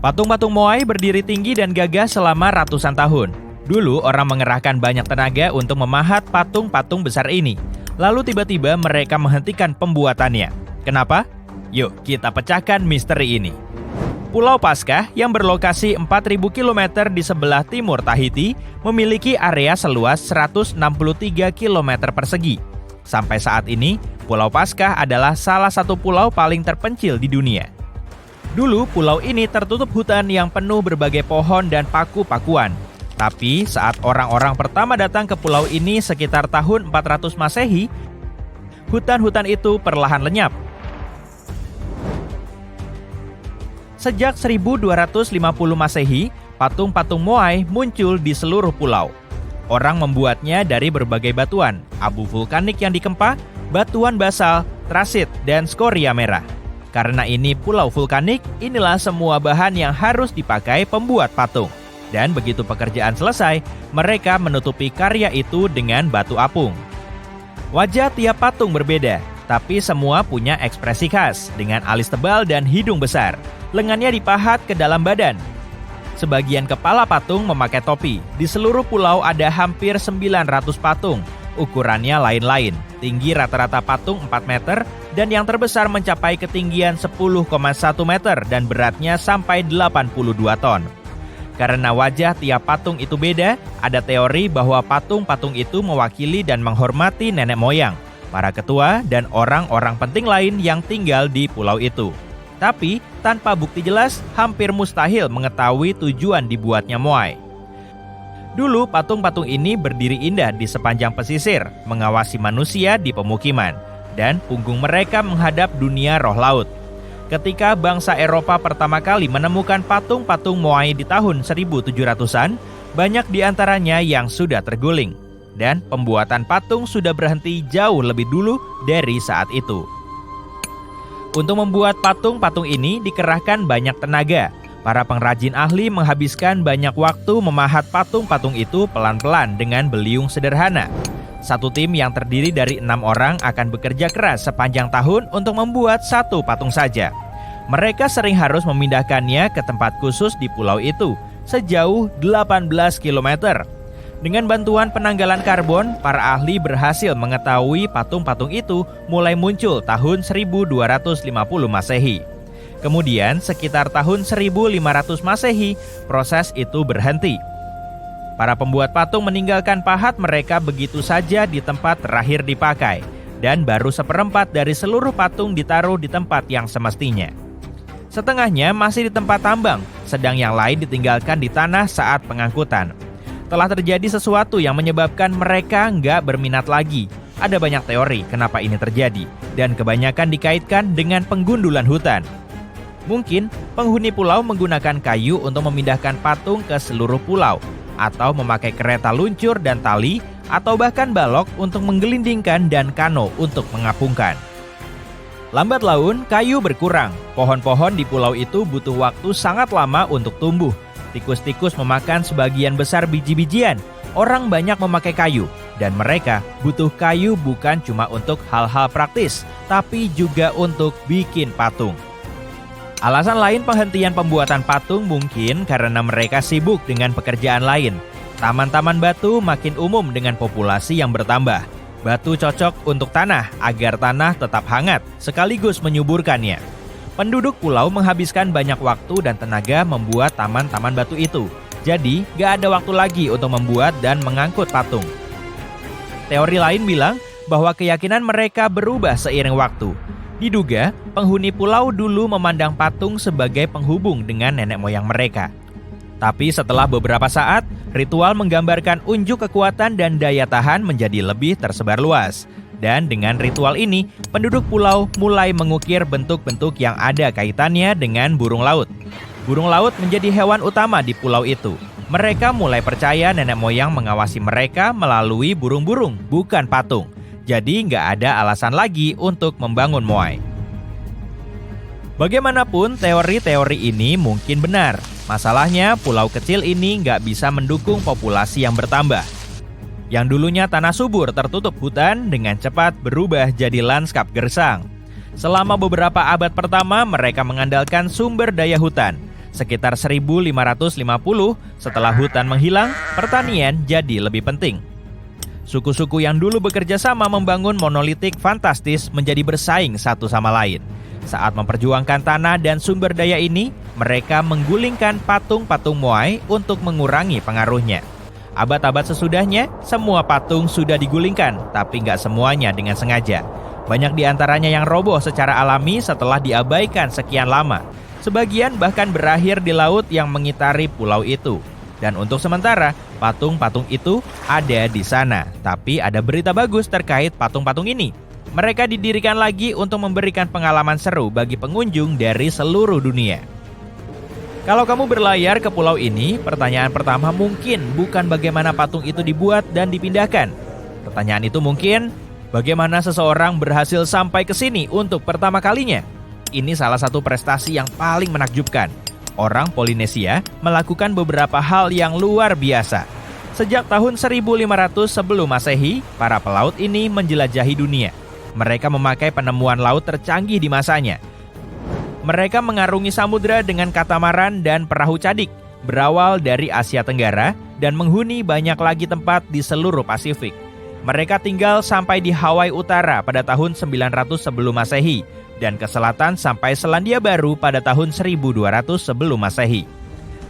Patung-patung Moai berdiri tinggi dan gagah selama ratusan tahun. Dulu orang mengerahkan banyak tenaga untuk memahat patung-patung besar ini. Lalu tiba-tiba mereka menghentikan pembuatannya. Kenapa? Yuk kita pecahkan misteri ini. Pulau Paskah yang berlokasi 4.000 km di sebelah timur Tahiti memiliki area seluas 163 km persegi. Sampai saat ini, Pulau Paskah adalah salah satu pulau paling terpencil di dunia. Dulu pulau ini tertutup hutan yang penuh berbagai pohon dan paku-pakuan. Tapi saat orang-orang pertama datang ke pulau ini sekitar tahun 400 Masehi, hutan-hutan itu perlahan lenyap. Sejak 1250 Masehi, patung-patung Moai muncul di seluruh pulau. Orang membuatnya dari berbagai batuan, abu vulkanik yang dikempa, batuan basal, trasit, dan skoria merah. Karena ini pulau vulkanik, inilah semua bahan yang harus dipakai pembuat patung. Dan begitu pekerjaan selesai, mereka menutupi karya itu dengan batu apung. Wajah tiap patung berbeda, tapi semua punya ekspresi khas dengan alis tebal dan hidung besar. Lengannya dipahat ke dalam badan. Sebagian kepala patung memakai topi. Di seluruh pulau ada hampir 900 patung. Ukurannya lain-lain. Tinggi rata-rata patung 4 meter dan yang terbesar mencapai ketinggian 10,1 meter dan beratnya sampai 82 ton. Karena wajah tiap patung itu beda, ada teori bahwa patung-patung itu mewakili dan menghormati nenek moyang, para ketua, dan orang-orang penting lain yang tinggal di pulau itu. Tapi, tanpa bukti jelas, hampir mustahil mengetahui tujuan dibuatnya Moai. Dulu, patung-patung ini berdiri indah di sepanjang pesisir, mengawasi manusia di pemukiman, dan punggung mereka menghadap dunia roh laut. Ketika bangsa Eropa pertama kali menemukan patung-patung Moai di tahun 1700-an, banyak di antaranya yang sudah terguling, dan pembuatan patung sudah berhenti jauh lebih dulu dari saat itu. Untuk membuat patung-patung ini dikerahkan banyak tenaga. Para pengrajin ahli menghabiskan banyak waktu memahat patung-patung itu pelan-pelan dengan beliung sederhana. Satu tim yang terdiri dari 6 orang akan bekerja keras sepanjang tahun untuk membuat satu patung saja. Mereka sering harus memindahkannya ke tempat khusus di pulau itu, sejauh 18 km. Dengan bantuan penanggalan karbon, para ahli berhasil mengetahui patung-patung itu mulai muncul tahun 1250 Masehi. Kemudian, sekitar tahun 1500 Masehi, proses itu berhenti. Para pembuat patung meninggalkan pahat mereka begitu saja di tempat terakhir dipakai, dan baru seperempat dari seluruh patung ditaruh di tempat yang semestinya. Setengahnya masih di tempat tambang, sedang yang lain ditinggalkan di tanah saat pengangkutan. Telah terjadi sesuatu yang menyebabkan mereka nggak berminat lagi. Ada banyak teori kenapa ini terjadi, dan kebanyakan dikaitkan dengan penggundulan hutan. Mungkin penghuni pulau menggunakan kayu untuk memindahkan patung ke seluruh pulau, atau memakai kereta luncur dan tali, atau bahkan balok untuk menggelindingkan dan kano untuk mengapungkan. Lambat laun, kayu berkurang. Pohon-pohon di pulau itu butuh waktu sangat lama untuk tumbuh. Tikus-tikus memakan sebagian besar biji-bijian. Orang banyak memakai kayu, dan mereka butuh kayu bukan cuma untuk hal-hal praktis, tapi juga untuk bikin patung. Alasan lain penghentian pembuatan patung mungkin karena mereka sibuk dengan pekerjaan lain. Taman-taman batu makin umum dengan populasi yang bertambah. Batu cocok untuk tanah agar tanah tetap hangat, sekaligus menyuburkannya. Penduduk pulau menghabiskan banyak waktu dan tenaga membuat taman-taman batu itu. Jadi, gak ada waktu lagi untuk membuat dan mengangkut patung. Teori lain bilang bahwa keyakinan mereka berubah seiring waktu. Diduga, penghuni pulau dulu memandang patung sebagai penghubung dengan nenek moyang mereka. Tapi setelah beberapa saat, ritual menggambarkan unjuk kekuatan dan daya tahan menjadi lebih tersebar luas. Dan dengan ritual ini, penduduk pulau mulai mengukir bentuk-bentuk yang ada kaitannya dengan burung laut. Burung laut menjadi hewan utama di pulau itu. Mereka mulai percaya nenek moyang mengawasi mereka melalui burung-burung, bukan patung. Jadi nggak ada alasan lagi untuk membangun Moai. Bagaimanapun, teori-teori ini mungkin benar. Masalahnya, pulau kecil ini nggak bisa mendukung populasi yang bertambah. Yang dulunya tanah subur tertutup hutan dengan cepat berubah jadi lanskap gersang. Selama beberapa abad pertama, mereka mengandalkan sumber daya hutan. Sekitar 1550 setelah hutan menghilang, pertanian jadi lebih penting. Suku-suku yang dulu bekerja sama membangun monolitik fantastis menjadi bersaing satu sama lain. Saat memperjuangkan tanah dan sumber daya ini, mereka menggulingkan patung-patung Moai untuk mengurangi pengaruhnya. Abad-abad sesudahnya, semua patung sudah digulingkan, tapi nggak semuanya dengan sengaja. Banyak di antaranya yang roboh secara alami setelah diabaikan sekian lama. Sebagian bahkan berakhir di laut yang mengitari pulau itu. Dan untuk sementara, patung-patung itu ada di sana. Tapi ada berita bagus terkait patung-patung ini. Mereka didirikan lagi untuk memberikan pengalaman seru bagi pengunjung dari seluruh dunia. Kalau kamu berlayar ke pulau ini, pertanyaan pertama mungkin bukan bagaimana patung itu dibuat dan dipindahkan. Pertanyaan itu mungkin, bagaimana seseorang berhasil sampai ke sini untuk pertama kalinya? Ini salah satu prestasi yang paling menakjubkan. Orang Polinesia melakukan beberapa hal yang luar biasa. Sejak tahun 1500 sebelum Masehi, para pelaut ini menjelajahi dunia. Mereka memakai penemuan laut tercanggih di masanya. Mereka mengarungi samudra dengan katamaran dan perahu cadik, berawal dari Asia Tenggara dan menghuni banyak lagi tempat di seluruh Pasifik. Mereka tinggal sampai di Hawaii Utara pada tahun 900 sebelum Masehi dan ke selatan sampai Selandia Baru pada tahun 1200 sebelum Masehi.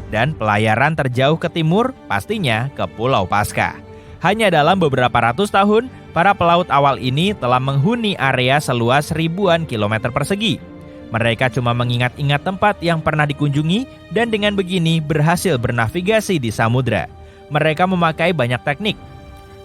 Dan pelayaran terjauh ke timur pastinya ke Pulau Paskah. Hanya dalam beberapa ratus tahun, para pelaut awal ini telah menghuni area seluas ribuan kilometer persegi. Mereka cuma mengingat-ingat tempat yang pernah dikunjungi dan dengan begini berhasil bernavigasi di samudra. Mereka memakai banyak teknik.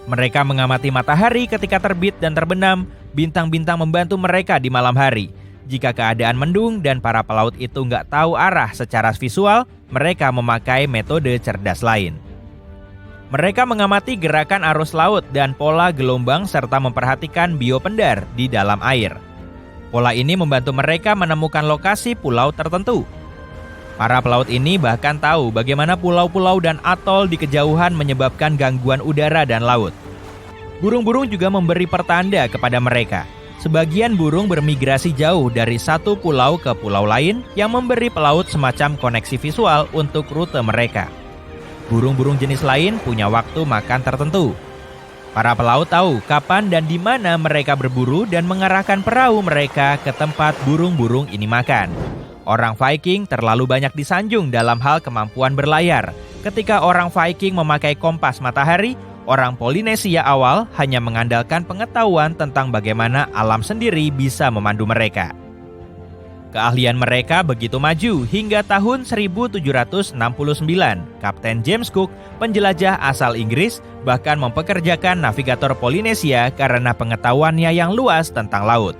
Mereka mengamati matahari ketika terbit dan terbenam, bintang-bintang membantu mereka di malam hari. Jika keadaan mendung dan para pelaut itu nggak tahu arah secara visual, mereka memakai metode cerdas lain. Mereka mengamati gerakan arus laut dan pola gelombang serta memperhatikan biopendar di dalam air. Pola ini membantu mereka menemukan lokasi pulau tertentu. Para pelaut ini bahkan tahu bagaimana pulau-pulau dan atol di kejauhan menyebabkan gangguan udara dan laut. Burung-burung juga memberi pertanda kepada mereka. Sebagian burung bermigrasi jauh dari satu pulau ke pulau lain yang memberi pelaut semacam koneksi visual untuk rute mereka. Burung-burung jenis lain punya waktu makan tertentu. Para pelaut tahu kapan dan di mana mereka berburu dan mengarahkan perahu mereka ke tempat burung-burung ini makan. Orang Viking terlalu banyak disanjung dalam hal kemampuan berlayar. Ketika orang Viking memakai kompas matahari, orang Polinesia awal hanya mengandalkan pengetahuan tentang bagaimana alam sendiri bisa memandu mereka. Keahlian mereka begitu maju hingga tahun 1769, Kapten James Cook, penjelajah asal Inggris, bahkan mempekerjakan navigator Polinesia karena pengetahuannya yang luas tentang laut.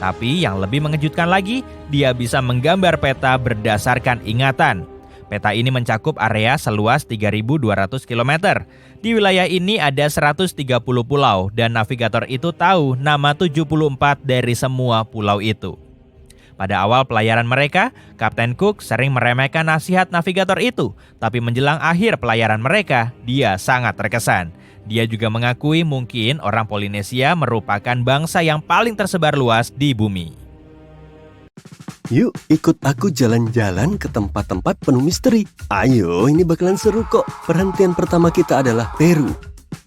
Tapi yang lebih mengejutkan lagi, dia bisa menggambar peta berdasarkan ingatan. Peta ini mencakup area seluas 3.200 km. Di wilayah ini ada 130 pulau dan navigator itu tahu nama 74 dari semua pulau itu. Pada awal pelayaran mereka, Kapten Cook sering meremehkan nasihat navigator itu, tapi menjelang akhir pelayaran mereka, dia sangat terkesan. Dia juga mengakui mungkin orang Polinesia merupakan bangsa yang paling tersebar luas di bumi. Yuk, ikut aku jalan-jalan ke tempat-tempat penuh misteri. Ayo, ini bakalan seru kok. Perhentian pertama kita adalah Peru.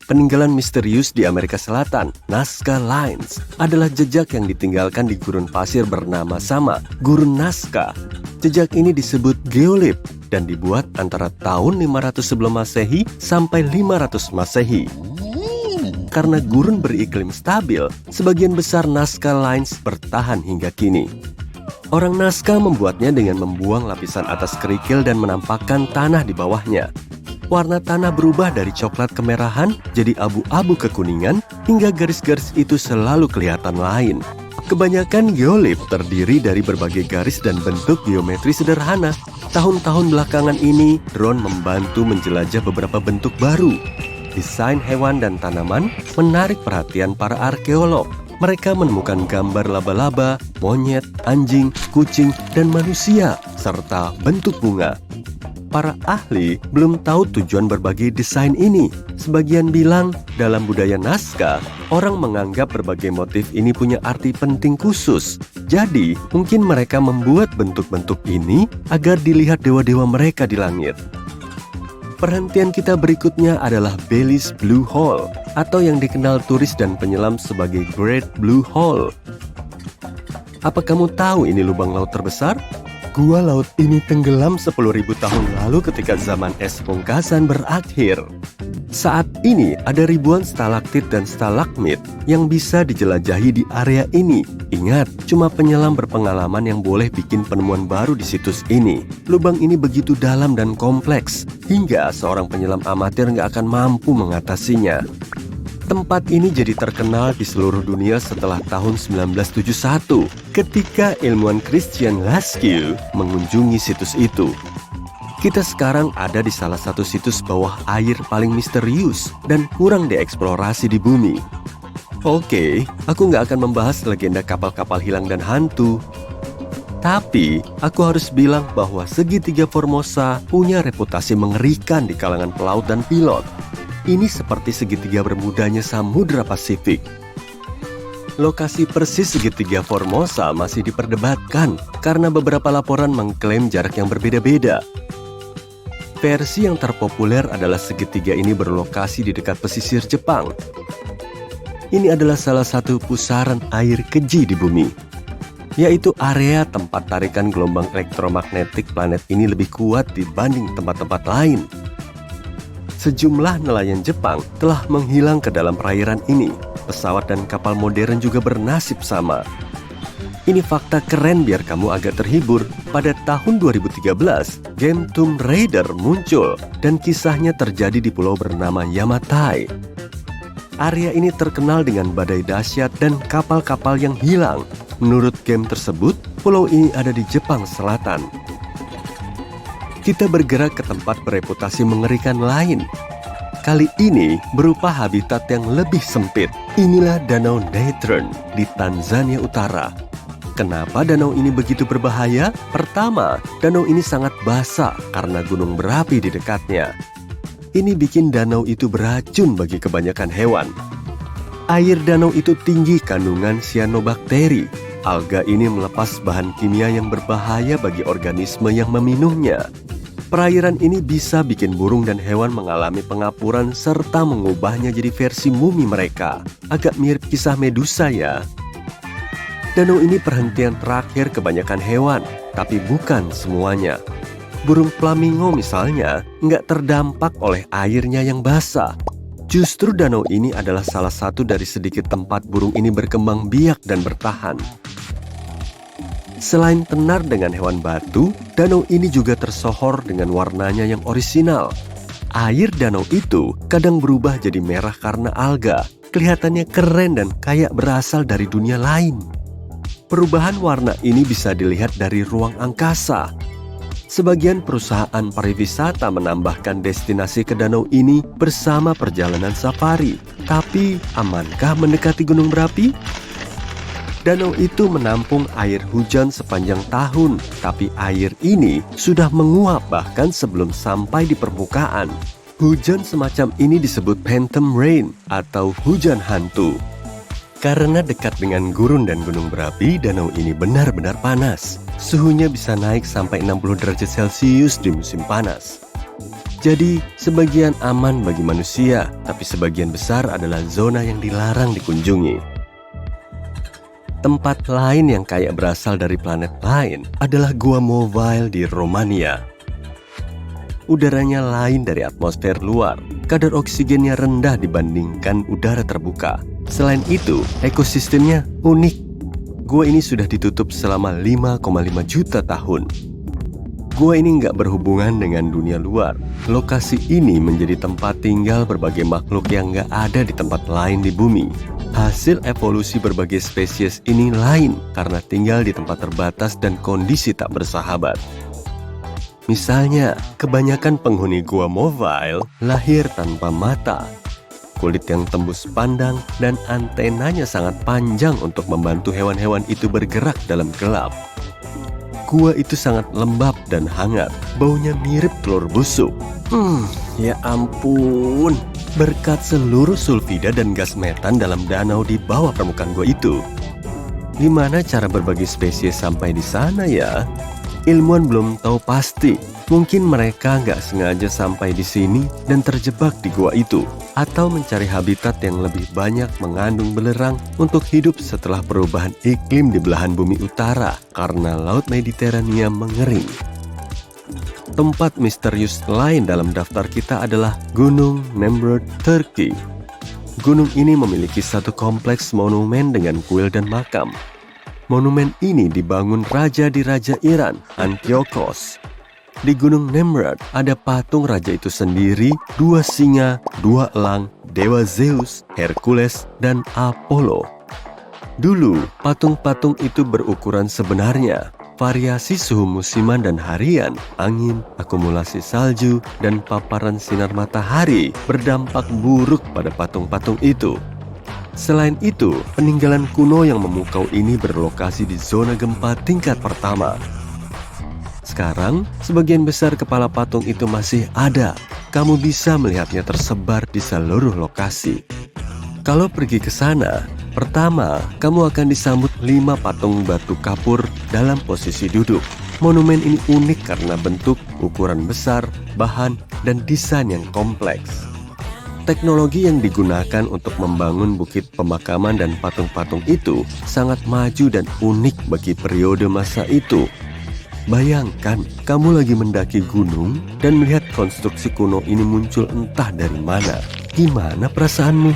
Peninggalan misterius di Amerika Selatan, Nazca Lines, adalah jejak yang ditinggalkan di gurun pasir bernama sama, Gurun Nazca. Jejak ini disebut geolith dan dibuat antara tahun 500 sebelum Masehi sampai 500 Masehi. Karena gurun beriklim stabil, sebagian besar Nazca Lines bertahan hingga kini. Orang Nazca membuatnya dengan membuang lapisan atas kerikil dan menampakkan tanah di bawahnya. Warna tanah berubah dari coklat kemerahan jadi abu-abu kekuningan hingga garis-garis itu selalu kelihatan lain. Kebanyakan geolith terdiri dari berbagai garis dan bentuk geometri sederhana. Tahun-tahun belakangan ini, drone membantu menjelajah beberapa bentuk baru. Desain hewan dan tanaman menarik perhatian para arkeolog. Mereka menemukan gambar laba-laba, monyet, anjing, kucing, dan manusia, serta bentuk bunga. Para ahli belum tahu tujuan berbagai desain ini. Sebagian bilang dalam budaya Nazca, orang menganggap berbagai motif ini punya arti penting khusus. Jadi, mungkin mereka membuat bentuk-bentuk ini agar dilihat dewa-dewa mereka di langit. Perhentian kita berikutnya adalah Belly's Blue Hole, atau yang dikenal turis dan penyelam sebagai Great Blue Hole. Apa kamu tahu ini lubang laut terbesar? Gua laut ini tenggelam 10.000 tahun lalu ketika zaman es pungkasan berakhir. Saat ini ada ribuan stalaktit dan stalagmit yang bisa dijelajahi di area ini. Ingat, cuma penyelam berpengalaman yang boleh bikin penemuan baru di situs ini. Lubang ini begitu dalam dan kompleks, hingga seorang penyelam amatir nggak akan mampu mengatasinya. Tempat ini jadi terkenal di seluruh dunia setelah tahun 1971 ketika ilmuwan Christian Lascaux mengunjungi situs itu. Kita sekarang ada di salah satu situs bawah air paling misterius dan kurang dieksplorasi di bumi. Oke, aku nggak akan membahas legenda kapal-kapal hilang dan hantu. Tapi, aku harus bilang bahwa segitiga Formosa punya reputasi mengerikan di kalangan pelaut dan pilot. Ini seperti segitiga bermudanya Samudra Pasifik. Lokasi persis segitiga Formosa masih diperdebatkan karena beberapa laporan mengklaim jarak yang berbeda-beda. Versi yang terpopuler adalah segitiga ini berlokasi di dekat pesisir Jepang. Ini adalah salah satu pusaran air keji di bumi, yaitu area tempat tarikan gelombang elektromagnetik planet ini lebih kuat dibanding tempat-tempat lain. Sejumlah nelayan Jepang telah menghilang ke dalam perairan ini. Pesawat dan kapal modern juga bernasib sama. Ini fakta keren biar kamu agak terhibur. Pada tahun 2013, game Tomb Raider muncul dan kisahnya terjadi di pulau bernama Yamatai. Area ini terkenal dengan badai dahsyat dan kapal-kapal yang hilang. Menurut game tersebut, pulau ini ada di Jepang Selatan. Kita bergerak ke tempat bereputasi mengerikan lain. Kali ini berupa habitat yang lebih sempit. Inilah Danau Natron di Tanzania Utara. Kenapa danau ini begitu berbahaya? Pertama, danau ini sangat basah karena gunung berapi di dekatnya. Ini bikin danau itu beracun bagi kebanyakan hewan. Air danau itu tinggi kandungan sianobakteri. Alga ini melepas bahan kimia yang berbahaya bagi organisme yang meminumnya. Perairan ini bisa bikin burung dan hewan mengalami pengapuran serta mengubahnya jadi versi mumi mereka. Agak mirip kisah Medusa ya. Danau ini perhentian terakhir kebanyakan hewan, tapi bukan semuanya. Burung flamingo misalnya nggak terdampak oleh airnya yang basah. Justru danau ini adalah salah satu dari sedikit tempat burung ini berkembang biak dan bertahan. Selain tenar dengan hewan batu, danau ini juga tersohor dengan warnanya yang orisinal. Air danau itu kadang berubah jadi merah karena alga. Kelihatannya keren dan kayak berasal dari dunia lain. Perubahan warna ini bisa dilihat dari ruang angkasa. Sebagian perusahaan pariwisata menambahkan destinasi ke danau ini bersama perjalanan safari. Tapi, amankah mendekati gunung berapi? Danau itu menampung air hujan sepanjang tahun, tapi air ini sudah menguap bahkan sebelum sampai di permukaan. Hujan semacam ini disebut phantom rain atau hujan hantu. Karena dekat dengan gurun dan gunung berapi, danau ini benar-benar panas. Suhunya bisa naik sampai 60 derajat Celcius di musim panas. Jadi, sebagian aman bagi manusia, tapi sebagian besar adalah zona yang dilarang dikunjungi. Tempat lain yang kayak berasal dari planet lain adalah Gua Mobile di Romania. Udaranya lain dari atmosfer luar, kadar oksigennya rendah dibandingkan udara terbuka. Selain itu, ekosistemnya unik. Gua ini sudah ditutup selama 5,5 juta tahun. Gua ini nggak berhubungan dengan dunia luar. Lokasi ini menjadi tempat tinggal berbagai makhluk yang nggak ada di tempat lain di bumi. Hasil evolusi berbagai spesies ini lain karena tinggal di tempat terbatas dan kondisi tak bersahabat. Misalnya, kebanyakan penghuni Gua Mobile lahir tanpa mata. Kulit yang tembus pandang dan antenanya sangat panjang untuk membantu hewan-hewan itu bergerak dalam gelap. Gua itu sangat lembab dan hangat. Baunya mirip telur busuk. Ya ampun. Berkat seluruh sulfida dan gas metan dalam danau di bawah permukaan gua itu. Gimana cara berbagi spesies sampai di sana ya? Ilmuwan belum tahu pasti. Mungkin mereka nggak sengaja sampai di sini dan terjebak di gua itu, atau mencari habitat yang lebih banyak mengandung belerang untuk hidup setelah perubahan iklim di belahan bumi utara karena Laut Mediterania mengering. Tempat misterius lain dalam daftar kita adalah Gunung Nemrut, Turki. Gunung ini memiliki satu kompleks monumen dengan kuil dan makam. Monumen ini dibangun raja di Raja Iran, Antiochos. Di Gunung Nemrut ada patung raja itu sendiri, 2 singa, 2 elang, dewa Zeus, Hercules, dan Apollo. Dulu, patung-patung itu berukuran sebenarnya. Variasi suhu musiman dan harian, angin, akumulasi salju, dan paparan sinar matahari berdampak buruk pada patung-patung itu. Selain itu, peninggalan kuno yang memukau ini berlokasi di zona gempa tingkat pertama. Sekarang, sebagian besar kepala patung itu masih ada. Kamu bisa melihatnya tersebar di seluruh lokasi. Kalau pergi ke sana, pertama, kamu akan disambut 5 patung batu kapur dalam posisi duduk. Monumen ini unik karena bentuk, ukuran besar, bahan, dan desain yang kompleks. Teknologi yang digunakan untuk membangun bukit pemakaman dan patung-patung itu sangat maju dan unik bagi periode masa itu. Bayangkan, kamu lagi mendaki gunung dan melihat konstruksi kuno ini muncul entah dari mana. Gimana perasaanmu?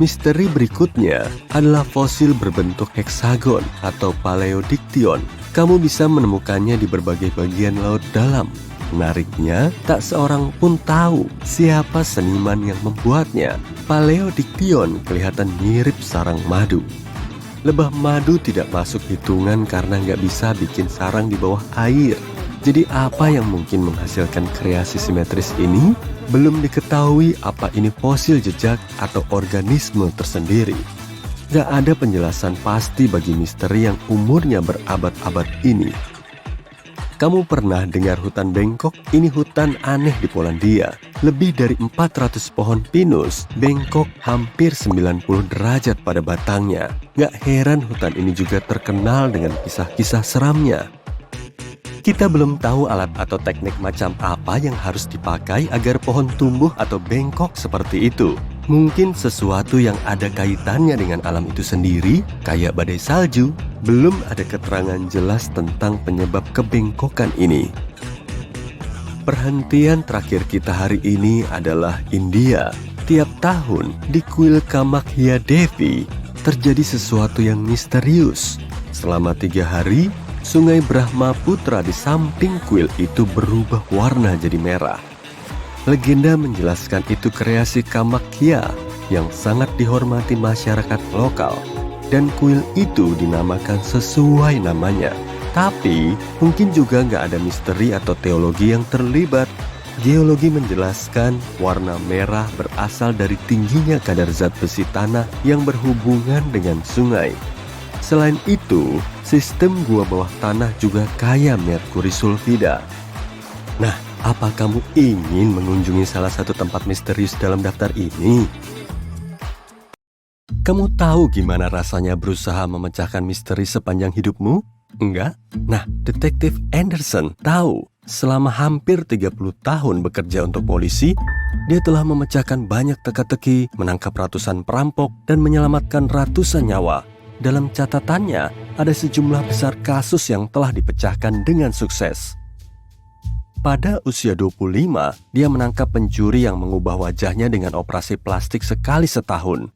Misteri berikutnya adalah fosil berbentuk heksagon atau paleodiktion. Kamu bisa menemukannya di berbagai bagian laut dalam. Menariknya, tak seorang pun tahu siapa seniman yang membuatnya. Paleodiktion kelihatan mirip sarang madu. Lebah madu tidak masuk hitungan karena nggak bisa bikin sarang di bawah air. Jadi apa yang mungkin menghasilkan kreasi simetris ini? Belum diketahui apa ini fosil jejak atau organisme tersendiri. Gak ada penjelasan pasti bagi misteri yang umurnya berabad-abad ini. Kamu pernah dengar hutan bengkok? Ini hutan aneh di Polandia. Lebih dari 400 pohon pinus, bengkok hampir 90 derajat pada batangnya. Gak heran hutan ini juga terkenal dengan kisah-kisah seramnya. Kita belum tahu alat atau teknik macam apa yang harus dipakai agar pohon tumbuh atau bengkok seperti itu. Mungkin sesuatu yang ada kaitannya dengan alam itu sendiri, kayak badai salju. Belum ada keterangan jelas tentang penyebab kebengkokan ini. Perhentian terakhir kita hari ini adalah India. Tiap tahun di kuil Kamakhya Devi terjadi sesuatu yang misterius. Selama 3 hari, Sungai Brahmaputra di samping kuil itu berubah warna jadi merah. Legenda menjelaskan itu kreasi Kamakhya yang sangat dihormati masyarakat lokal. Dan kuil itu dinamakan sesuai namanya. Tapi mungkin juga nggak ada misteri atau teologi yang terlibat. Geologi menjelaskan warna merah berasal dari tingginya kadar zat besi tanah yang berhubungan dengan sungai. Selain itu, sistem gua bawah tanah juga kaya merkuri sulfida. Nah, apa kamu ingin mengunjungi salah satu tempat misterius dalam daftar ini? Kamu tahu gimana rasanya berusaha memecahkan misteri sepanjang hidupmu? Enggak? Nah, Detektif Anderson tahu. Selama hampir 30 tahun bekerja untuk polisi, dia telah memecahkan banyak teka-teki, menangkap ratusan perampok, dan menyelamatkan ratusan nyawa. Dalam catatannya, ada sejumlah besar kasus yang telah dipecahkan dengan sukses. Pada usia 25, dia menangkap pencuri yang mengubah wajahnya dengan operasi plastik sekali setahun.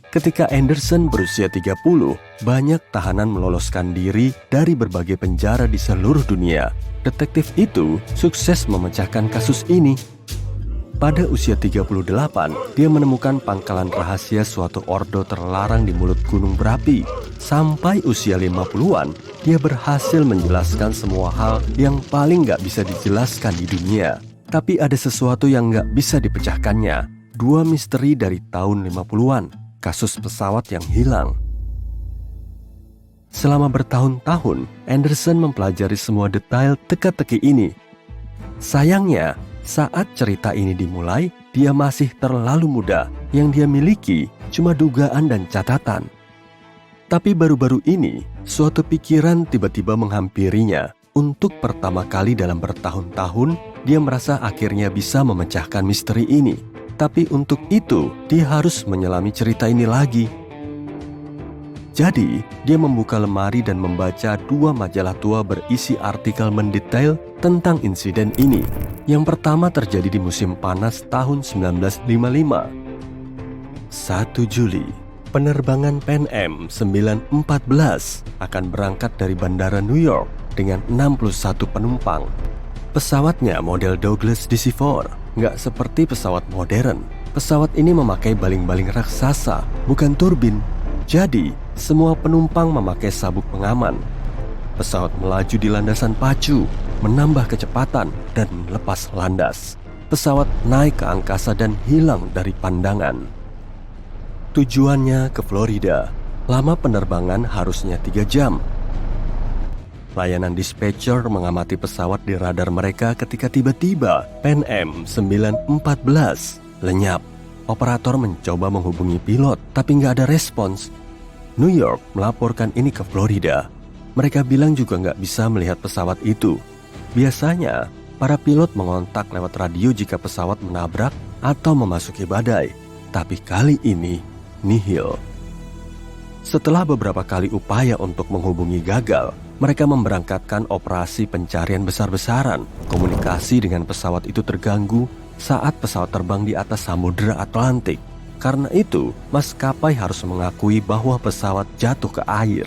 Ketika Anderson berusia 30, banyak tahanan meloloskan diri dari berbagai penjara di seluruh dunia. Detektif itu sukses memecahkan kasus ini. Pada usia 38, dia menemukan pangkalan rahasia suatu ordo terlarang di mulut gunung berapi. Sampai usia 50-an, dia berhasil menjelaskan semua hal yang paling gak bisa dijelaskan di dunia. Tapi ada sesuatu yang gak bisa dipecahkannya. 2 misteri dari tahun 50-an. Kasus pesawat yang hilang. Selama bertahun-tahun, Anderson mempelajari semua detail teka-teki ini. Sayangnya, saat cerita ini dimulai, dia masih terlalu muda. Yang dia miliki cuma dugaan dan catatan. Tapi baru-baru ini, suatu pikiran tiba-tiba menghampirinya. Untuk pertama kali dalam bertahun-tahun, dia merasa akhirnya bisa memecahkan misteri ini. Tapi untuk itu, dia harus menyelami cerita ini lagi. Jadi, dia membuka lemari dan membaca 2 majalah tua berisi artikel mendetail tentang insiden ini. Yang pertama terjadi di musim panas tahun 1955. 1 Juli, penerbangan Pan Am 914 akan berangkat dari Bandara New York dengan 61 penumpang. Pesawatnya model Douglas DC-4, nggak seperti pesawat modern. Pesawat ini memakai baling-baling raksasa, bukan turbin. Jadi, semua penumpang memakai sabuk pengaman. Pesawat melaju di landasan pacu, menambah kecepatan, dan lepas landas. Pesawat naik ke angkasa dan hilang dari pandangan. Tujuannya ke Florida. Lama penerbangan harusnya 3 jam. Layanan dispatcher mengamati pesawat di radar mereka ketika tiba-tiba Pan Am 914 lenyap. Operator mencoba menghubungi pilot, tapi nggak ada respons. New York melaporkan ini ke Florida. Mereka bilang juga nggak bisa melihat pesawat itu. Biasanya, para pilot mengontak lewat radio jika pesawat menabrak atau memasuki badai. Tapi kali ini, nihil. Setelah beberapa kali upaya untuk menghubungi gagal, mereka memberangkatkan operasi pencarian besar-besaran. Komunikasi dengan pesawat itu terganggu saat pesawat terbang di atas Samudra Atlantik. Karena itu, maskapai harus mengakui bahwa pesawat jatuh ke air.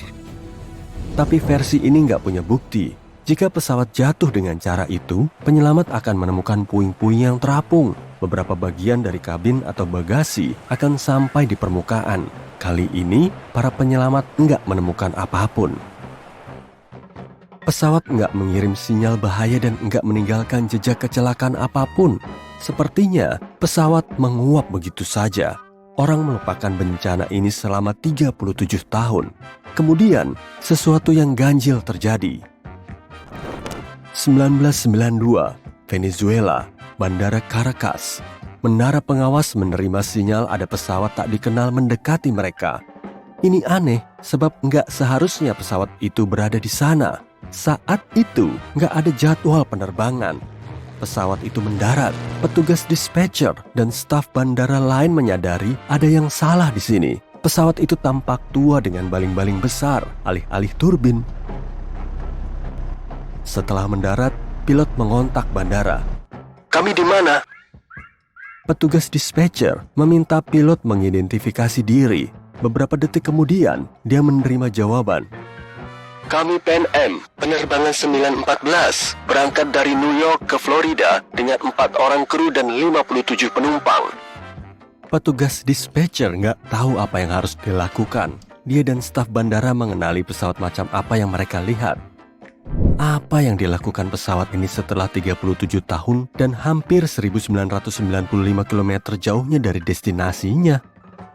Tapi versi ini nggak punya bukti. Jika pesawat jatuh dengan cara itu, penyelamat akan menemukan puing-puing yang terapung. Beberapa bagian dari kabin atau bagasi akan sampai di permukaan. Kali ini, para penyelamat nggak menemukan apapun. Pesawat nggak mengirim sinyal bahaya dan nggak meninggalkan jejak kecelakaan apapun. Sepertinya pesawat menguap begitu saja. Orang melupakan bencana ini selama 37 tahun. Kemudian, sesuatu yang ganjil terjadi. 1992, Venezuela, Bandara Caracas. Menara pengawas menerima sinyal ada pesawat tak dikenal mendekati mereka. Ini aneh, sebab nggak seharusnya pesawat itu berada di sana. Saat itu, nggak ada jadwal penerbangan. Pesawat itu mendarat. Petugas dispatcher dan staf bandara lain menyadari ada yang salah di sini. Pesawat itu tampak tua dengan baling-baling besar, alih-alih turbin. Setelah mendarat, pilot mengontak bandara. "Kami di mana?" Petugas dispatcher meminta pilot mengidentifikasi diri. Beberapa detik kemudian, dia menerima jawaban. "Kami Pan Am, penerbangan 914, berangkat dari New York ke Florida dengan 4 orang kru dan 57 penumpang." Petugas dispatcher nggak tahu apa yang harus dilakukan. Dia dan staf bandara mengenali pesawat macam apa yang mereka lihat. Apa yang dilakukan pesawat ini setelah 37 tahun dan hampir 1995 km jauhnya dari destinasinya?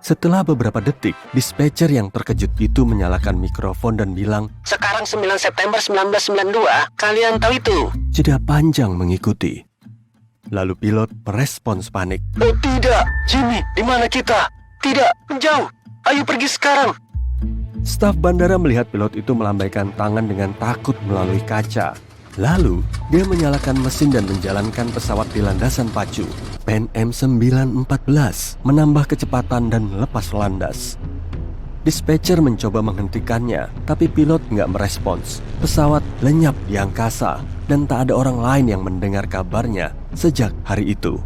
Setelah beberapa detik, dispatcher yang terkejut itu menyalakan mikrofon dan bilang, "Sekarang 9 September 1992, kalian tahu itu?" Jeda panjang mengikuti. Lalu pilot merespons panik. "Oh tidak, Jimmy, di mana kita? Tidak, menjauh. Ayo pergi sekarang." Staf bandara melihat pilot itu melambaikan tangan dengan takut melalui kaca. Lalu, dia menyalakan mesin dan menjalankan pesawat di landasan pacu. Pan Am 914 menambah kecepatan dan lepas landas. Dispatcher mencoba menghentikannya, tapi pilot nggak merespons. Pesawat lenyap di angkasa, dan tak ada orang lain yang mendengar kabarnya sejak hari itu.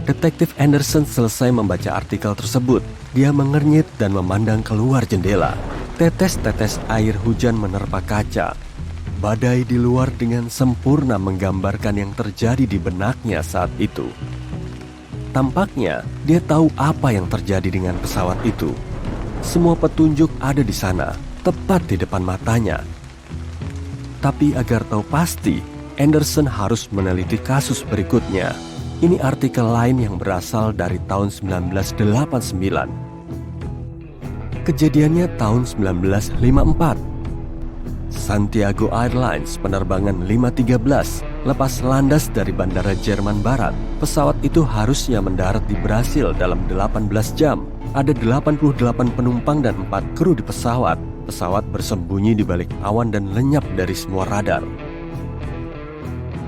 Detektif Anderson selesai membaca artikel tersebut. Dia mengernyit dan memandang keluar jendela. Tetes-tetes air hujan menerpa kaca. Badai di luar dengan sempurna menggambarkan yang terjadi di benaknya saat itu. Tampaknya dia tahu apa yang terjadi dengan pesawat itu. Semua petunjuk ada di sana, tepat di depan matanya. Tapi agar tahu pasti, Anderson harus meneliti kasus berikutnya. Ini artikel lain yang berasal dari tahun 1989. Kejadiannya tahun 1954. Santiago Airlines penerbangan 513 lepas landas dari bandara Jerman Barat. Pesawat itu harusnya mendarat di Brasil dalam 18 jam. Ada 88 penumpang dan 4 kru di pesawat. Pesawat bersembunyi di balik awan dan lenyap dari semua radar.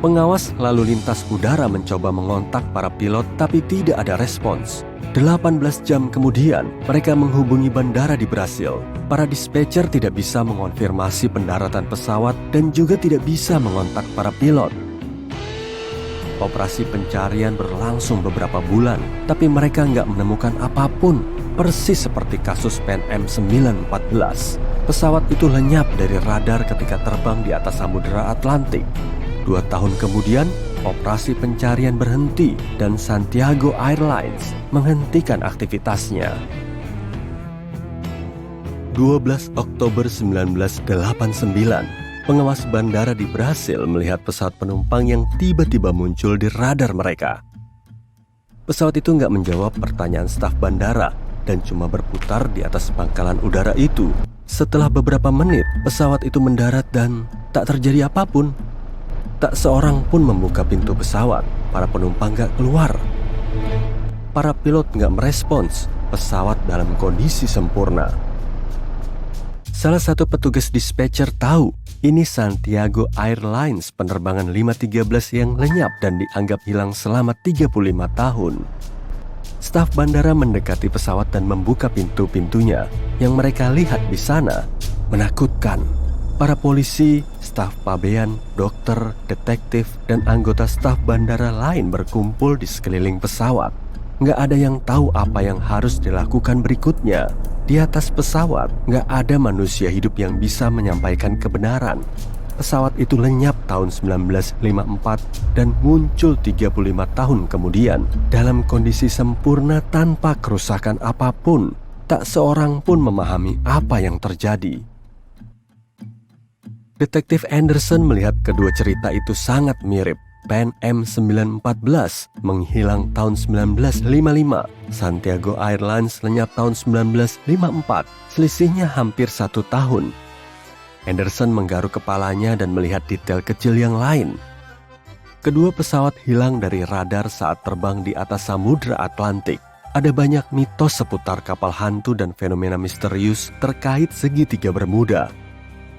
Pengawas lalu lintas udara mencoba mengontak para pilot tapi tidak ada respons. 18 jam kemudian, mereka menghubungi bandara di Brasil. Para dispatcher tidak bisa mengonfirmasi pendaratan pesawat dan juga tidak bisa mengontak para pilot. Operasi pencarian berlangsung beberapa bulan, tapi mereka nggak menemukan apapun. Persis seperti kasus Pan Am 914. Pesawat itu lenyap dari radar ketika terbang di atas Samudra Atlantik. 2 tahun kemudian, operasi pencarian berhenti dan Santiago Airlines menghentikan aktivitasnya. 12 Oktober 1989, pengawas bandara di Brasil melihat pesawat penumpang yang tiba-tiba muncul di radar mereka. Pesawat itu nggak menjawab pertanyaan staf bandara dan cuma berputar di atas pangkalan udara itu. Setelah beberapa menit, pesawat itu mendarat dan tak terjadi apapun. Tak seorang pun membuka pintu pesawat. Para penumpang gak keluar. Para pilot gak merespons. Pesawat dalam kondisi sempurna. Salah satu petugas dispatcher tahu ini Santiago Airlines penerbangan 513 yang lenyap dan dianggap hilang selama 35 tahun. Staf bandara mendekati pesawat dan membuka pintu-pintunya. Yang mereka lihat di sana menakutkan. Para polisi, staf pabean, dokter, detektif, dan anggota staf bandara lain berkumpul di sekeliling pesawat. Nggak ada yang tahu apa yang harus dilakukan berikutnya. Di atas pesawat, nggak ada manusia hidup yang bisa menyampaikan kebenaran. Pesawat itu lenyap tahun 1954 dan muncul 35 tahun kemudian dalam kondisi sempurna tanpa kerusakan apapun. Tak seorang pun memahami apa yang terjadi. Detektif Anderson melihat kedua cerita itu sangat mirip. Pan Am 914 menghilang tahun 1955. Santiago Airlines lenyap tahun 1954. Selisihnya hampir 1 tahun. Anderson menggaruk kepalanya dan melihat detail kecil yang lain. Kedua pesawat hilang dari radar saat terbang di atas Samudra Atlantik. Ada banyak mitos seputar kapal hantu dan fenomena misterius terkait segitiga Bermuda.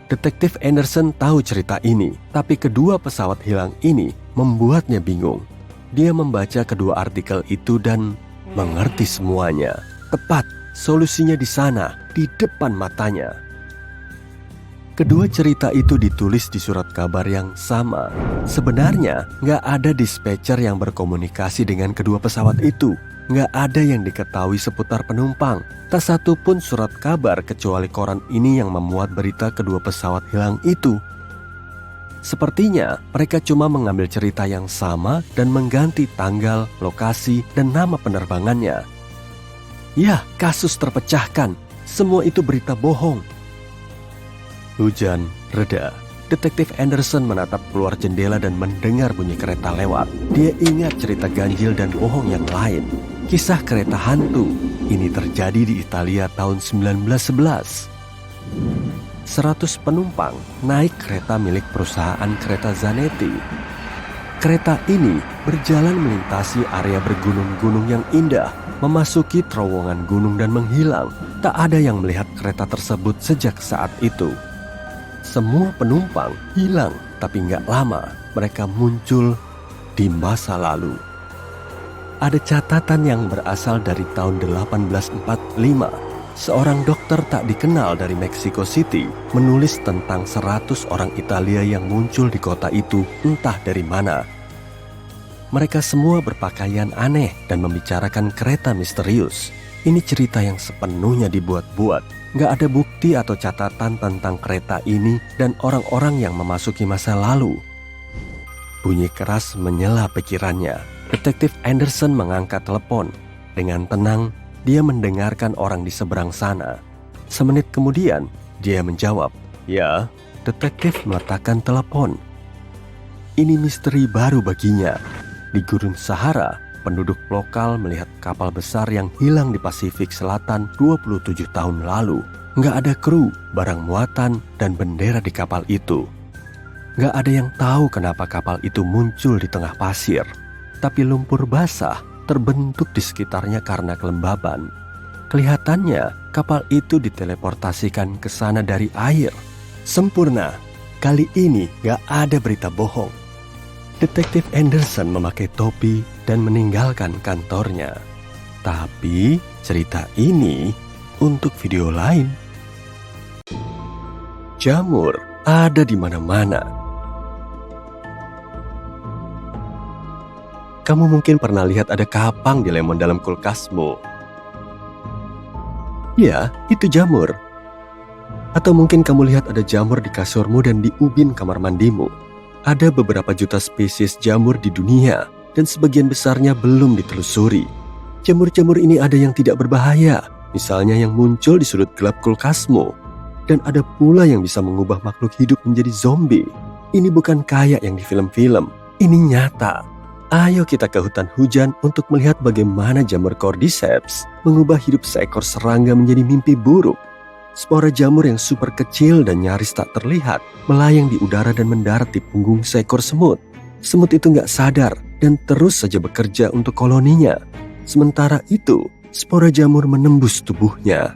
Detektif Anderson tahu cerita ini, tapi kedua pesawat hilang ini membuatnya bingung. Dia membaca kedua artikel itu dan mengerti semuanya. Tepat, solusinya di sana, di depan matanya. Kedua cerita itu ditulis di surat kabar yang sama. Sebenarnya, nggak ada dispatcher yang berkomunikasi dengan kedua pesawat itu. Nggak ada yang diketahui seputar penumpang. Tak satu pun surat kabar kecuali koran ini yang memuat berita kedua pesawat hilang itu. Sepertinya mereka cuma mengambil cerita yang sama dan mengganti tanggal, lokasi, dan nama penerbangannya. Ya, kasus terpecahkan. Semua itu berita bohong. Hujan reda. Detektif Anderson menatap keluar jendela dan mendengar bunyi kereta lewat. Dia ingat cerita ganjil dan bohong yang lain. Kisah kereta hantu ini terjadi di Italia tahun 1911. 100 penumpang naik kereta milik perusahaan kereta Zanetti. Kereta ini berjalan melintasi area bergunung-gunung yang indah, memasuki terowongan gunung dan menghilang. Tak ada yang melihat kereta tersebut sejak saat itu. Semua penumpang hilang, tapi nggak lama mereka muncul di masa lalu. Ada catatan yang berasal dari tahun 1845. Seorang dokter tak dikenal dari Mexico City menulis tentang 100 orang Italia yang muncul di kota itu entah dari mana. Mereka semua berpakaian aneh dan membicarakan kereta misterius. Ini cerita yang sepenuhnya dibuat-buat. Nggak ada bukti atau catatan tentang kereta ini dan orang-orang yang memasuki masa lalu. Bunyi keras menyela pikirannya. Detektif Anderson mengangkat telepon. Dengan tenang, dia mendengarkan orang di seberang sana. Semenit kemudian, dia menjawab, "Ya." Detektif meletakkan telepon. Ini misteri baru baginya. Di Gurun Sahara, penduduk lokal melihat kapal besar yang hilang di Pasifik Selatan 27 tahun lalu. Nggak ada kru, barang muatan, dan bendera di kapal itu. Nggak ada yang tahu kenapa kapal itu muncul di tengah pasir. Tapi lumpur basah terbentuk di sekitarnya karena kelembaban. Kelihatannya kapal itu diteleportasikan ke sana dari air. Sempurna, kali ini nggak ada berita bohong. Detektif Anderson memakai topi dan meninggalkan kantornya. Tapi cerita ini untuk video lain. Jamur ada di mana-mana. Kamu mungkin pernah lihat ada kapang di lemon dalam kulkasmu. Ya, itu jamur. Atau mungkin kamu lihat ada jamur di kasurmu dan di ubin kamar mandimu. Ada beberapa juta spesies jamur di dunia dan sebagian besarnya belum ditelusuri. Jamur-jamur ini ada yang tidak berbahaya, misalnya yang muncul di sudut gelap kulkasmu. Dan ada pula yang bisa mengubah makhluk hidup menjadi zombie. Ini bukan kayak yang di film-film, ini nyata. Ayo kita ke hutan hujan untuk melihat bagaimana jamur Cordyceps mengubah hidup seekor serangga menjadi mimpi buruk. Spora jamur yang super kecil dan nyaris tak terlihat melayang di udara dan mendarat di punggung seekor semut. Semut itu nggak sadar dan terus saja bekerja untuk koloninya. Sementara itu, spora jamur menembus tubuhnya.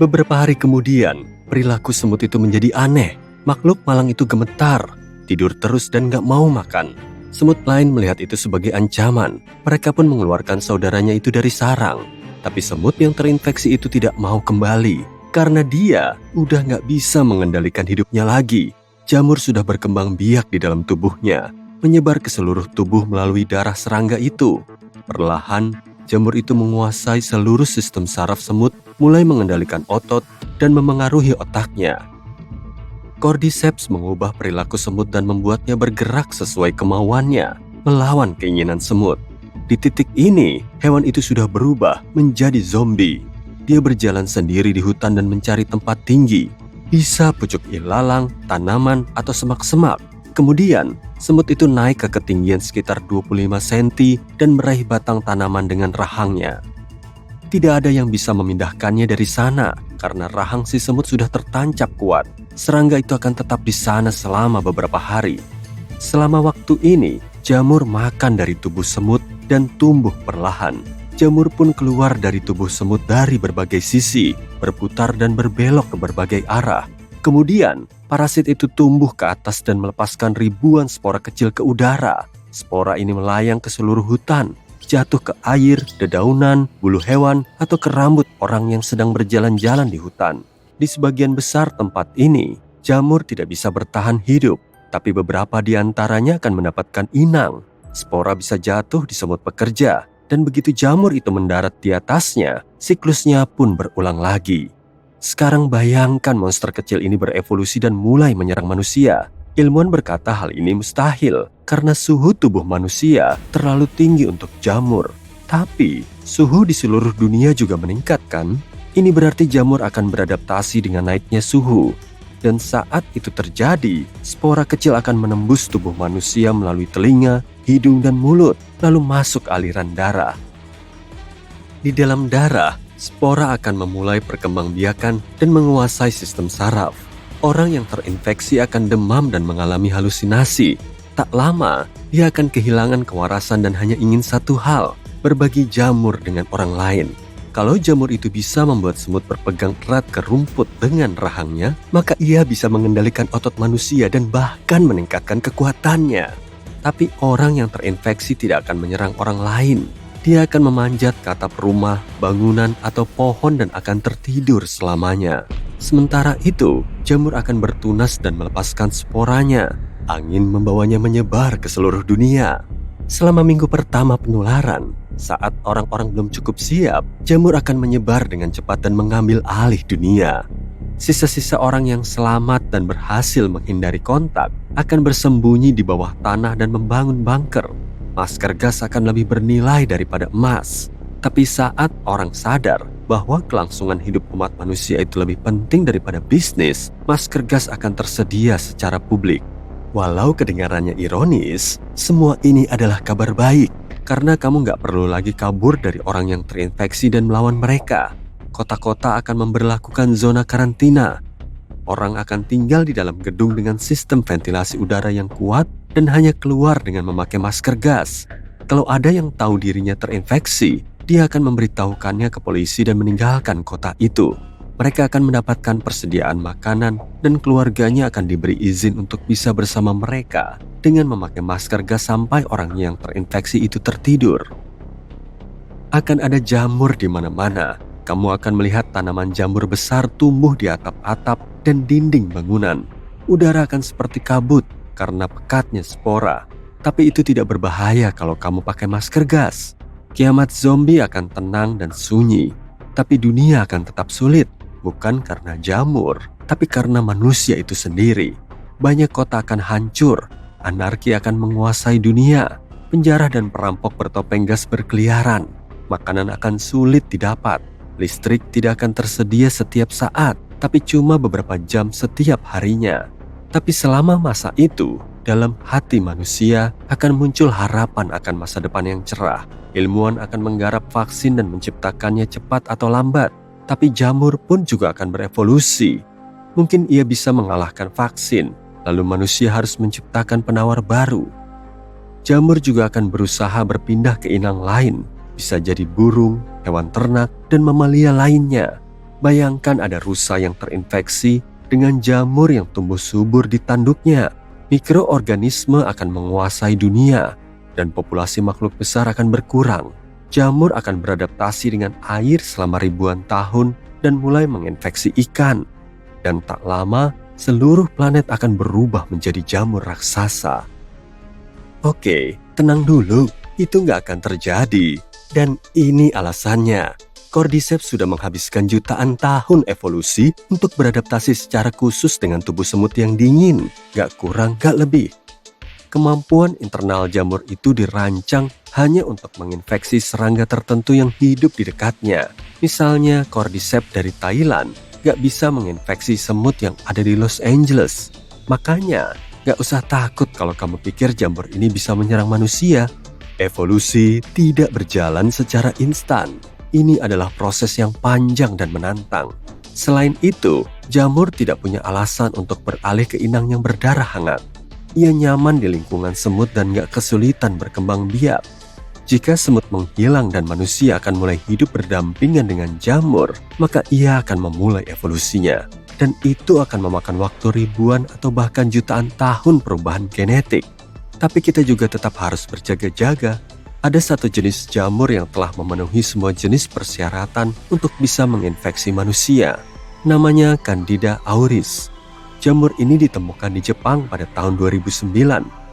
Beberapa hari kemudian, perilaku semut itu menjadi aneh. Makhluk malang itu gemetar, tidur terus dan nggak mau makan. Semut lain melihat itu sebagai ancaman. Mereka pun mengeluarkan saudaranya itu dari sarang. Tapi semut yang terinfeksi itu tidak mau kembali. Karena dia udah nggak bisa mengendalikan hidupnya lagi. Jamur sudah berkembang biak di dalam tubuhnya, menyebar ke seluruh tubuh melalui darah serangga itu. Perlahan, jamur itu menguasai seluruh sistem saraf semut, mulai mengendalikan otot dan memengaruhi otaknya. Cordyceps mengubah perilaku semut dan membuatnya bergerak sesuai kemauannya, melawan keinginan semut. Di titik ini, hewan itu sudah berubah menjadi zombie. Dia berjalan sendiri di hutan dan mencari tempat tinggi. Bisa pucuk ilalang, tanaman, atau semak-semak. Kemudian, semut itu naik ke ketinggian sekitar 25 cm dan meraih batang tanaman dengan rahangnya. Tidak ada yang bisa memindahkannya dari sana karena rahang si semut sudah tertancap kuat. Serangga itu akan tetap di sana selama beberapa hari. Selama waktu ini, jamur makan dari tubuh semut dan tumbuh perlahan. Jamur pun keluar dari tubuh semut dari berbagai sisi, berputar dan berbelok ke berbagai arah. Kemudian, parasit itu tumbuh ke atas dan melepaskan ribuan spora kecil ke udara. Spora ini melayang ke seluruh hutan, jatuh ke air, dedaunan, bulu hewan, atau ke rambut orang yang sedang berjalan-jalan di hutan. Di sebagian besar tempat ini, jamur tidak bisa bertahan hidup, tapi beberapa di antaranya akan mendapatkan inang. Spora bisa jatuh di semut pekerja, dan begitu jamur itu mendarat di atasnya, siklusnya pun berulang lagi. Sekarang bayangkan monster kecil ini berevolusi dan mulai menyerang manusia. Ilmuwan berkata hal ini mustahil karena suhu tubuh manusia terlalu tinggi untuk jamur. Tapi suhu di seluruh dunia juga meningkat kan? Ini berarti jamur akan beradaptasi dengan naiknya suhu. Dan saat itu terjadi, spora kecil akan menembus tubuh manusia melalui telinga, hidung, dan mulut, lalu masuk aliran darah. Di dalam darah, spora akan memulai perkembangbiakan dan menguasai sistem saraf. Orang yang terinfeksi akan demam dan mengalami halusinasi. Tak lama, dia akan kehilangan kewarasan dan hanya ingin satu hal, berbagi jamur dengan orang lain. Kalau jamur itu bisa membuat semut berpegang erat ke rumput dengan rahangnya, maka ia bisa mengendalikan otot manusia dan bahkan meningkatkan kekuatannya. Tapi orang yang terinfeksi tidak akan menyerang orang lain. Dia akan memanjat ke atap rumah, bangunan, atau pohon dan akan tertidur selamanya. Sementara itu, jamur akan bertunas dan melepaskan sporanya. Angin membawanya menyebar ke seluruh dunia. Selama minggu pertama penularan, saat orang-orang belum cukup siap, jamur akan menyebar dengan cepat dan mengambil alih dunia. Sisa-sisa orang yang selamat dan berhasil menghindari kontak akan bersembunyi di bawah tanah dan membangun bunker. Masker gas akan lebih bernilai daripada emas. Tapi saat orang sadar bahwa kelangsungan hidup umat manusia itu lebih penting daripada bisnis, masker gas akan tersedia secara publik. Walau kedengarannya ironis, semua ini adalah kabar baik. Karena kamu nggak perlu lagi kabur dari orang yang terinfeksi dan melawan mereka. Kota-kota akan memberlakukan zona karantina. Orang akan tinggal di dalam gedung dengan sistem ventilasi udara yang kuat dan hanya keluar dengan memakai masker gas. Kalau ada yang tahu dirinya terinfeksi, dia akan memberitahukannya ke polisi dan meninggalkan kota itu. Mereka akan mendapatkan persediaan makanan dan keluarganya akan diberi izin untuk bisa bersama mereka dengan memakai masker gas sampai orang yang terinfeksi itu tertidur. Akan ada jamur di mana-mana. Kamu akan melihat tanaman jamur besar tumbuh di atap-atap dan dinding bangunan. Udara akan seperti kabut karena pekatnya spora. Tapi itu tidak berbahaya kalau kamu pakai masker gas. Kiamat zombie akan tenang dan sunyi. Tapi dunia akan tetap sulit. Bukan karena jamur, tapi karena manusia itu sendiri. Banyak kota akan hancur, anarki akan menguasai dunia, penjara dan perampok bertopeng gas berkeliaran, makanan akan sulit didapat, listrik tidak akan tersedia setiap saat, tapi cuma beberapa jam setiap harinya. Tapi selama masa itu, dalam hati manusia akan muncul harapan akan masa depan yang cerah. Ilmuwan akan menggarap vaksin dan menciptakannya cepat atau lambat. Tapi jamur pun juga akan berevolusi. Mungkin ia bisa mengalahkan vaksin, lalu manusia harus menciptakan penawar baru. Jamur juga akan berusaha berpindah ke inang lain, bisa jadi burung, hewan ternak, dan mamalia lainnya. Bayangkan ada rusa yang terinfeksi dengan jamur yang tumbuh subur di tanduknya. Mikroorganisme akan menguasai dunia, dan populasi makhluk besar akan berkurang. Jamur akan beradaptasi dengan air selama ribuan tahun dan mulai menginfeksi ikan. Dan tak lama, seluruh planet akan berubah menjadi jamur raksasa. Oke, tenang dulu, itu nggak akan terjadi. Dan ini alasannya. Cordyceps sudah menghabiskan jutaan tahun evolusi untuk beradaptasi secara khusus dengan tubuh semut yang dingin. Nggak kurang, nggak lebih. Kemampuan internal jamur itu dirancang hanya untuk menginfeksi serangga tertentu yang hidup di dekatnya. Misalnya Cordyceps dari Thailand gak bisa menginfeksi semut yang ada di Los Angeles. Makanya gak usah takut kalau kamu pikir jamur ini bisa menyerang manusia. Evolusi tidak berjalan secara instan. Ini adalah proses yang panjang dan menantang. Selain itu, jamur tidak punya alasan untuk beralih ke inang yang berdarah hangat. Ia nyaman di lingkungan semut dan gak kesulitan berkembang biak. Jika semut menghilang dan manusia akan mulai hidup berdampingan dengan jamur, maka ia akan memulai evolusinya. Dan itu akan memakan waktu ribuan atau bahkan jutaan tahun perubahan genetik. Tapi kita juga tetap harus berjaga-jaga. Ada satu jenis jamur yang telah memenuhi semua jenis persyaratan untuk bisa menginfeksi manusia. Namanya Candida auris. Jamur ini ditemukan di Jepang pada tahun 2009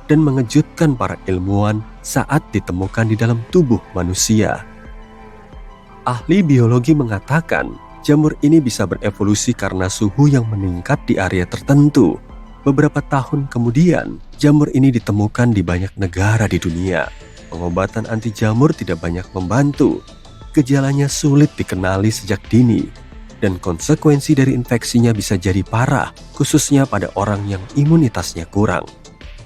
dan mengejutkan para ilmuwan saat ditemukan di dalam tubuh manusia. Ahli biologi mengatakan jamur ini bisa berevolusi karena suhu yang meningkat di area tertentu. Beberapa tahun kemudian, jamur ini ditemukan di banyak negara di dunia. Pengobatan anti jamur tidak banyak membantu. Gejalanya sulit dikenali sejak dini. Dan konsekuensi dari infeksinya bisa jadi parah, khususnya pada orang yang imunitasnya kurang.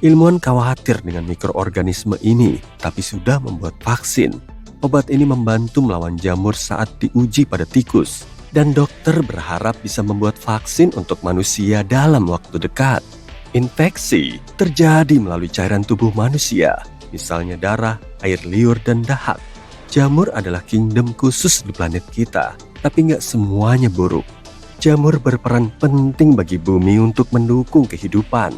Ilmuwan khawatir dengan mikroorganisme ini, tapi sudah membuat vaksin. Obat ini membantu melawan jamur saat diuji pada tikus. Dan dokter berharap bisa membuat vaksin untuk manusia dalam waktu dekat. Infeksi terjadi melalui cairan tubuh manusia, misalnya darah, air liur, dan dahak. Jamur adalah kingdom khusus di planet kita. Tapi nggak semuanya buruk. Jamur berperan penting bagi bumi untuk mendukung kehidupan.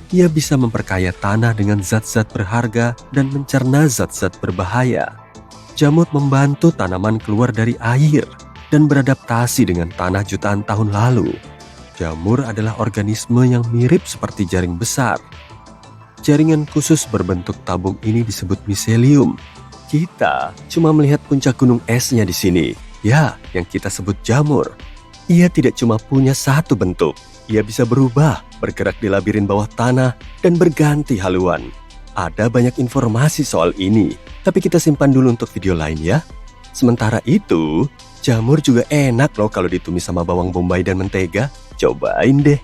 Ia bisa memperkaya tanah dengan zat-zat berharga dan mencerna zat-zat berbahaya. Jamur membantu tanaman keluar dari air dan beradaptasi dengan tanah jutaan tahun lalu. Jamur adalah organisme yang mirip seperti jaring besar. Jaringan khusus berbentuk tabung ini disebut miselium. Kita cuma melihat puncak gunung esnya di sini. Ya, yang kita sebut jamur. Ia tidak cuma punya satu bentuk. Ia bisa berubah, bergerak di labirin bawah tanah, dan berganti haluan. Ada banyak informasi soal ini, tapi kita simpan dulu untuk video lain ya. Sementara itu, jamur juga enak loh kalau ditumis sama bawang bombay dan mentega. Cobain deh.